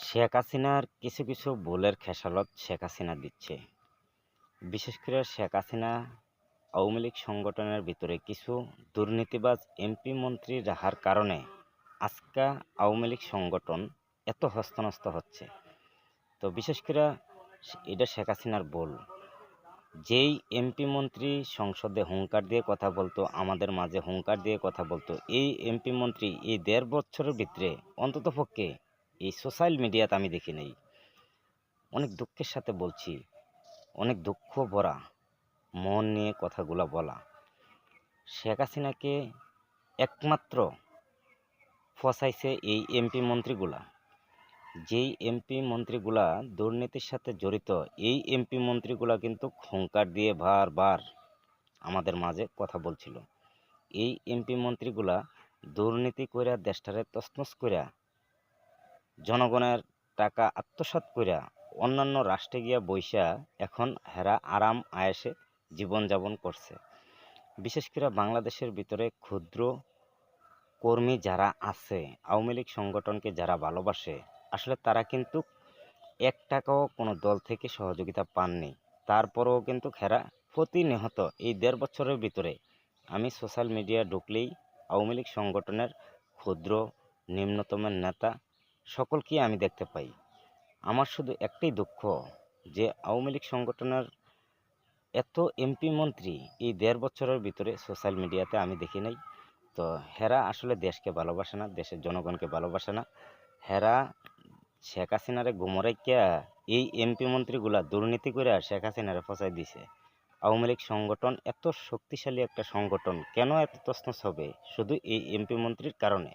শেখ হাসিনার কিছু কিছু ভুলের খেসারত শেখ হাসিনা দিচ্ছে। বিশেষ করে শেখ হাসিনা আওয়ামী লীগ সংগঠনের ভিতরে কিছু দুর্নীতিবাজ এমপি মন্ত্রী রাখার কারণে আজকা আওয়ামী লীগ সংগঠন এত হস্তনস্ত হচ্ছে। তো বিশেষ করে এটা শেখ হাসিনার ভুল। যেই এমপি মন্ত্রী সংসদে হুঙ্কার দিয়ে কথা বলতো, আমাদের মাঝে হুঙ্কার দিয়ে কথা বলতো, এই এমপি মন্ত্রী এই ১.৫ বছরের ভিতরে অন্ততপক্ষে এই সোশ্যাল মিডিয়াতে আমি দেখি নাই। অনেক দুঃখের সাথে বলছি, অনেক দুঃখ ভরা মন নিয়ে কথাগুলো বলা। শেখ হাসিনাকে একমাত্র ফসাইছে এই এমপি মন্ত্রীগুলা। যেই এমপি মন্ত্রীগুলা দুর্নীতির সাথে জড়িত, এই এমপি মন্ত্রীগুলা কিন্তু হুঙ্কার দিয়ে বারবার আমাদের মাঝে কথা বলছিল। এই এমপি মন্ত্রীগুলা দুর্নীতি কইরা দেশটারে তছনছ কইরা জনগণের টাকা আত্মসাৎ কইরা অন্যান্য রাষ্ট্রে গিয়া বইসা এখন হেরা আরাম আয়েসে জীবনযাপন করছে। বিশেষ করে বাংলাদেশের ভিতরে ক্ষুদ্র কর্মী যারা আছে, আওয়ামী লীগ সংগঠনকে যারা ভালোবাসে, আসলে তারা কিন্তু ১ টাকাও কোনো দল থেকে সহযোগিতা পাননি। তারপরেও কিন্তু হেরা প্রতিনিয়ত এই ১.৫ বছরের ভিতরে আমি সোশ্যাল মিডিয়া ঢুকলেই আওয়ামী লীগ সংগঠনের ক্ষুদ্র নিম্নতমের নেতা সকলকেই আমি দেখতে পাই। আমার শুধু একটাই দুঃখ যে আওয়ামী লীগ সংগঠনের এত এমপি মন্ত্রী এই ১.৫ বছরের ভিতরে সোশ্যাল মিডিয়াতে আমি দেখি নাই। তো হেরা আসলে দেশকে ভালোবাসে না, দেশের জনগণকে ভালোবাসে না। হেরা শেখ হাসিনারে গুমরাইয়া এই এমপি মন্ত্রীগুলা দুর্নীতি করে শেখ হাসিনারে ফসাই দিছে। আওয়ামী লীগ সংগঠন এত শক্তিশালী একটা সংগঠন কেন এত তছনছ হবে? শুধু এই এমপি মন্ত্রীর কারণে।